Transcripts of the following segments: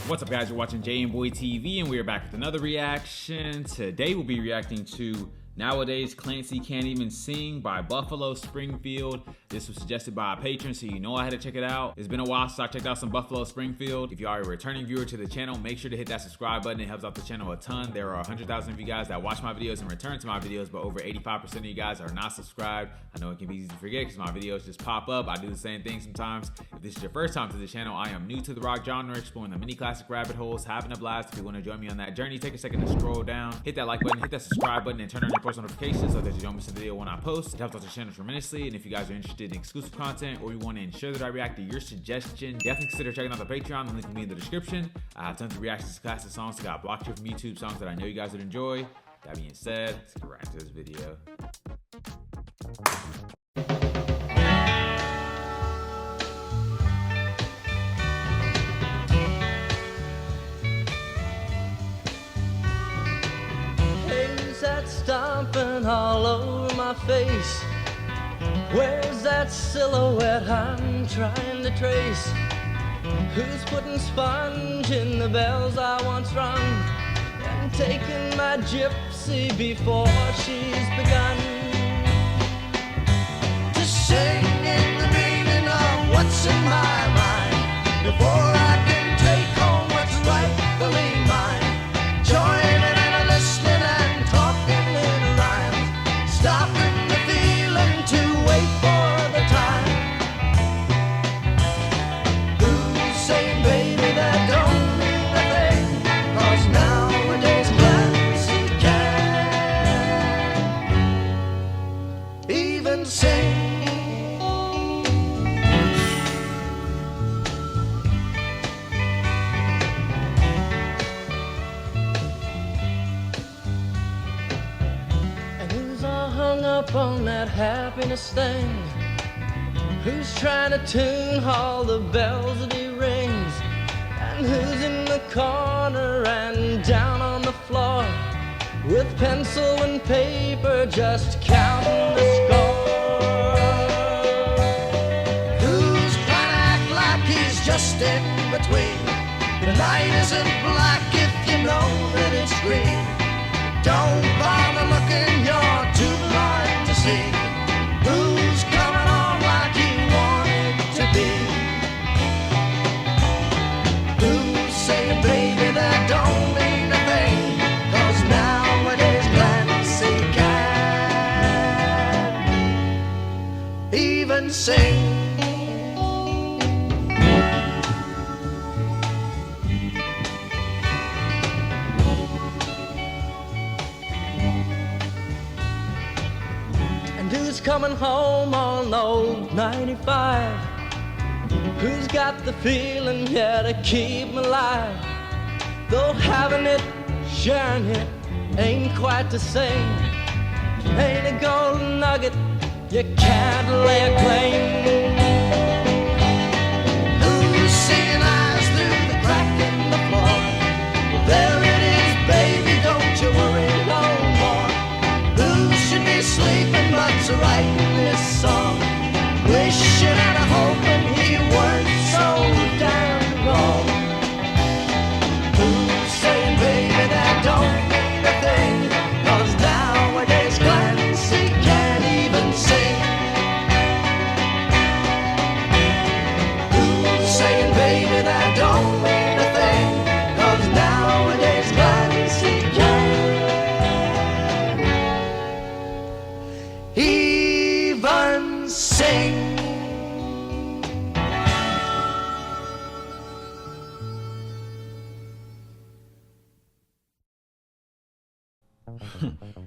What's up, guys? You're watching jmboytv and we are back with another reaction. Today we'll be reacting to Nowadays Clancy Can't Even Sing by Buffalo Springfield. This was suggested by a patron, so you know I had to check it out. It's been a while since I checked out some Buffalo Springfield. If you are a returning viewer to the channel, make sure to hit that subscribe button. It helps out the channel a ton. There are 100,000 of you guys that watch my videos and return to my videos, but over 85% of you guys are not subscribed. I know it can be easy to forget because my videos just pop up. I do the same thing sometimes. If this is your first time to the channel, I am new to the rock genre, exploring the many classic rabbit holes, having a blast. If you want to join me on that journey, take a second to scroll down, hit that like button, hit that subscribe button, and turn on your post notifications so that you don't miss a video when I post. It helps out the channel tremendously. And if you guys are interested in exclusive content or you want to ensure that I react to your suggestion, definitely consider checking out the Patreon. The link will be in the description. I have tons of reactions to classic songs that got blocked here from YouTube, songs that I know you guys would enjoy. That being said, let's get right into this video. Stomping all over my face. Where's that silhouette I'm trying to trace? Who's putting sponge in the bells I once rung and taking my gypsy before she's begun to sing in the meaning of what's in my mind before I can take home what's rightfully mine? Joining and listening and talking in rhymes, stopping the feeling to wait for the time. Who's saying, baby, that don't mean a thing? 'Cause nowadays Clancy can't even sing. Hung up on that happiness thing? Who's trying to tune all the bells that he rings? And who's in the corner and down on the floor with pencil and paper just counting the score? Who's trying to act like he's just in between? The night isn't black if you know that it's green. Don't bother looking, you're too blind to see who's coming on like you wanted to be. Who's saying, baby, that don't mean a thing? 'Cause nowadays Clancy can't even sing. Who's coming home on old 95? Who's got the feeling, yeah, to keep me alive? Though having it, sharing it, ain't quite the same. Ain't a golden nugget you can't lay a claim. Who's seeing eyes through the crack in the floor? Well, there it is, baby, don't you worry no more. Who should be sleeping but's writing this song, wishing and hoping he weren't so damn wrong. Who's saying, baby, that don't mean a thing? 'Cause nowadays Clancy can't even sing. Who's saying, baby, that don't mean a thing? 'Cause nowadays Clancy can't even sing.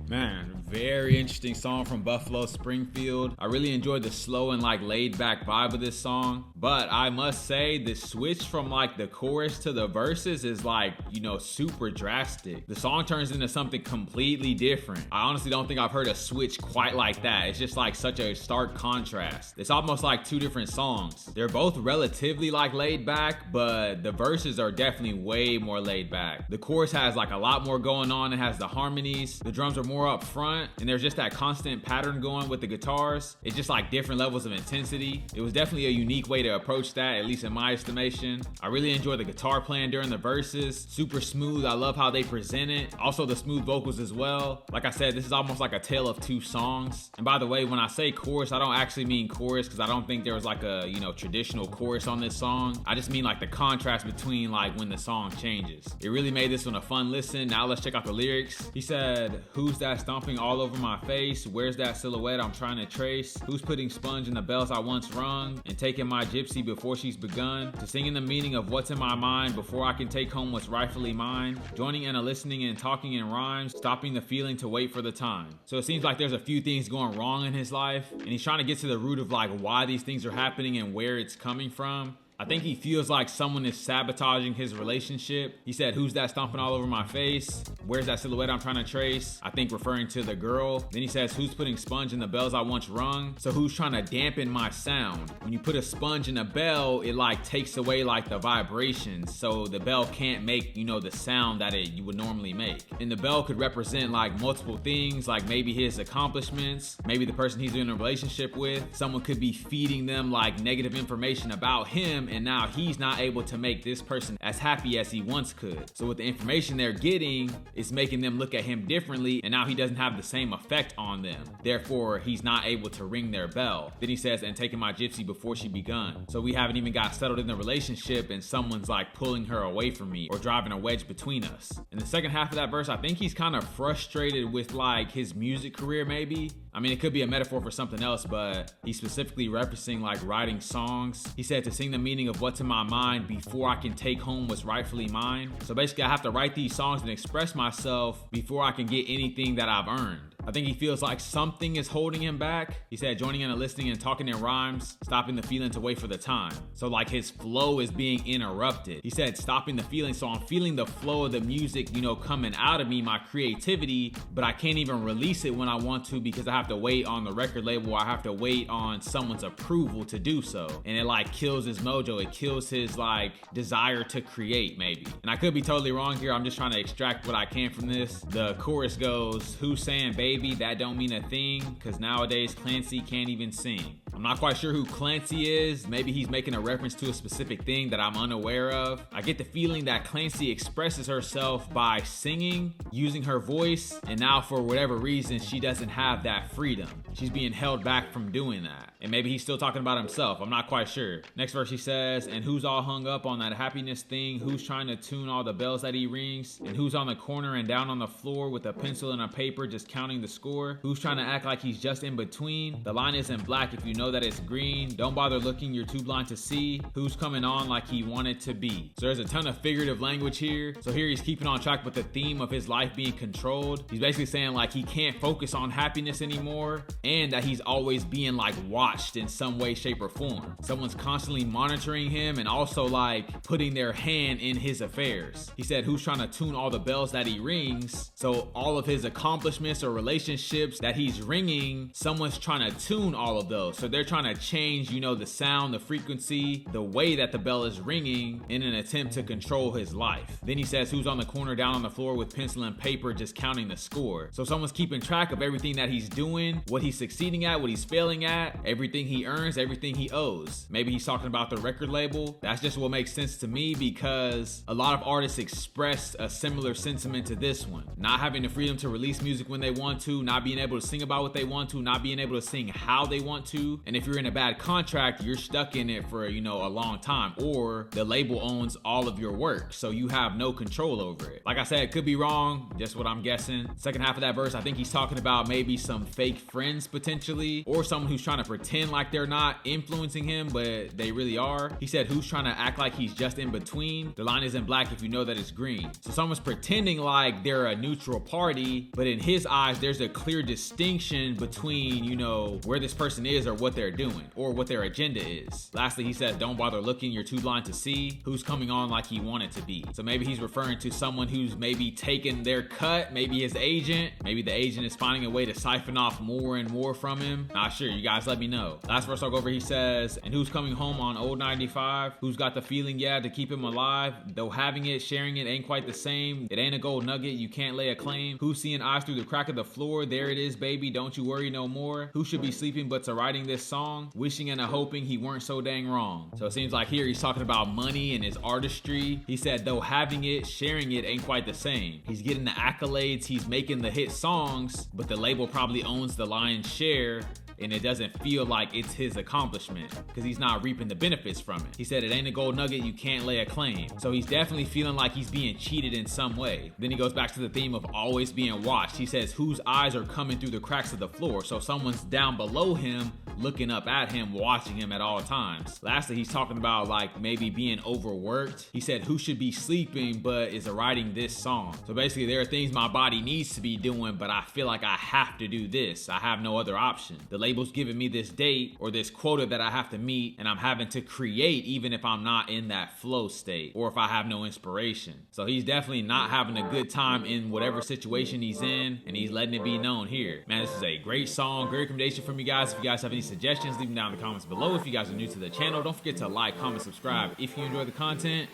Man, very interesting song from Buffalo Springfield. I really enjoyed the slow and like laid back vibe of this song, but I must say the switch from like the chorus to the verses is like, you know, super drastic. The song turns into something completely different. I honestly don't think I've heard a switch quite like that. It's just like such a stark contrast. It's almost like two different songs. They're both relatively like laid back, but the verses are definitely way more laid back. The chorus has like a lot more going on. It has the harmony harmonies. The drums are more up front, and there's just that constant pattern going with the guitars. It's just like different levels of intensity. It was definitely a unique way to approach that, at least in my estimation. I really enjoy the guitar playing during the verses. Super smooth. I love how they present it. Also the smooth vocals as well. Like I said, this is almost like a tale of two songs. And by the way, when I say chorus, I don't actually mean chorus, because I don't think there was like a, traditional chorus on this song. I just mean like the contrast between like when the song changes. It really made this one a fun listen. Now let's check out the lyrics. He said, "Who's that stomping all over my face? Where's that silhouette I'm trying to trace? Who's putting sponge in the bells I once rung? And taking my gypsy before she's begun? To singing the meaning of what's in my mind before I can take home what's rightfully mine? Joining and a listening and talking in rhymes, stopping the feeling to wait for the time." So it seems like there's a few things going wrong in his life, and he's trying to get to the root of like why these things are happening and where it's coming from. I think he feels like someone is sabotaging his relationship. He said, "Who's that stomping all over my face? Where's that silhouette I'm trying to trace?" I think referring to the girl. Then he says, "Who's putting sponge in the bells I once rung?" So who's trying to dampen my sound? When you put a sponge in a bell, it like takes away like the vibrations, so the bell can't make, the sound that you would normally make. And the bell could represent like multiple things, like maybe his accomplishments, maybe the person he's in a relationship with. Someone could be feeding them like negative information about him, and now he's not able to make this person as happy as he once could. So with the information they're getting, it's making them look at him differently, and now he doesn't have the same effect on them. Therefore, he's not able to ring their bell. Then he says, "And taking my gypsy before she begun." So we haven't even got settled in the relationship, and someone's like pulling her away from me or driving a wedge between us. In the second half of that verse, I think he's kind of frustrated with like his music career maybe. I mean, it could be a metaphor for something else, but he's specifically referencing like writing songs. He said, "To sing the meaning of what's in my mind before I can take home what's rightfully mine." So basically I have to write these songs and express myself before I can get anything that I've earned. I think he feels like something is holding him back. He said, "Joining in and listening and talking in rhymes, stopping the feeling to wait for the time." So like his flow is being interrupted. He said, "Stopping the feeling." So I'm feeling the flow of the music, coming out of me, my creativity, but I can't even release it when I want to because I have to wait on the record label. I have to wait on someone's approval to do so. And it like kills his mojo. It kills his like desire to create maybe. And I could be totally wrong here. I'm just trying to extract what I can from this. The chorus goes, "Who's saying baby, that don't mean a thing, cause nowadays Clancy can't even sing." I'm not quite sure who Clancy is. Maybe he's making a reference to a specific thing that I'm unaware of. I get the feeling that Clancy expresses herself by singing, using her voice, and now for whatever reason, she doesn't have that freedom. She's being held back from doing that. And maybe he's still talking about himself. I'm not quite sure. Next verse he says, "And who's all hung up on that happiness thing? Who's trying to tune all the bells that he rings? And who's on the corner and down on the floor with a pencil and a paper just counting the score? Who's trying to act like he's just in between? The line isn't black if you know that it's green. Don't bother looking, you're too blind to see. Who's coming on like he wanted to be?" So there's a ton of figurative language here. So here he's keeping on track with the theme of his life being controlled. He's basically saying like he can't focus on happiness anymore, and that he's always being like watched in some way, shape, or form. Someone's constantly monitoring him and also like putting their hand in his affairs. He said, "Who's trying to tune all the bells that he rings?" So all of his accomplishments or relationships that he's ringing, someone's trying to tune all of those. So they're trying to change, the sound, the frequency, the way that the bell is ringing in an attempt to control his life. Then he says, "Who's on the corner down on the floor with pencil and paper just counting the score?" So someone's keeping track of everything that he's doing, what he's succeeding at, what he's failing at, everything he earns, everything he owes. Maybe he's talking about the record label. That's just what makes sense to me, because a lot of artists express a similar sentiment to this one. Not having the freedom to release music when they want to, not being able to sing about what they want to, not being able to sing how they want to. And if you're in a bad contract, you're stuck in it for, a long time, or the label owns all of your work, so you have no control over it. Like I said, it could be wrong, just what I'm guessing. Second half of that verse, I think he's talking about maybe some fake friends potentially, or someone who's trying to pretend like they're not influencing him, but they really are. He said, "Who's trying to act like he's just in between? The line isn't black if you know that it's green." So someone's pretending like they're a neutral party, but in his eyes, there's a clear distinction between, where this person is or what they're doing or what their agenda is. Lastly, he said, don't bother looking, you're too blind to see who's coming on like he wanted to be. So maybe he's referring to someone who's maybe taken their cut, maybe his agent, maybe the agent is finding a way to siphon off more and more from him. Not sure, you guys let me know. Last verse I'll go over, he says, and who's coming home on old 95? Who's got the feeling, yeah, to keep him alive? Though having it, sharing it ain't quite the same. It ain't a gold nugget, you can't lay a claim. Who's seeing eyes through the crack of the floor? There it is, baby, don't you worry no more. Who should be sleeping but to writing this song? Wishing and a hoping he weren't so dang wrong. So it seems like here he's talking about money and his artistry. He said, though having it, sharing it ain't quite the same. He's getting the accolades, he's making the hit songs, but the label probably owns the lion's share, and it doesn't feel like it's his accomplishment because he's not reaping the benefits from it. He said it ain't a gold nugget, you can't lay a claim. So he's definitely feeling like he's being cheated in some way. Then he goes back to the theme of always being watched. He says whose eyes are coming through the cracks of the floor. So someone's down below him, looking up at him, watching him at all times. Lastly, he's talking about like maybe being overworked. He said who should be sleeping but is writing this song. So basically there are things my body needs to be doing, but I feel like I have to do this. I have no other option. The label's giving me this date or this quota that I have to meet, and I'm having to create even if I'm not in that flow state or if I have no inspiration. So he's definitely not having a good time in whatever situation he's in, and he's letting it be known here. Man, this is a great song, great recommendation from you guys. If you guys have any suggestions, leave them down in the comments below. If you guys are new to the channel, don't forget to like, comment, subscribe if you enjoy the content,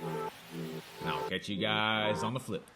and I'll catch you guys on the flip.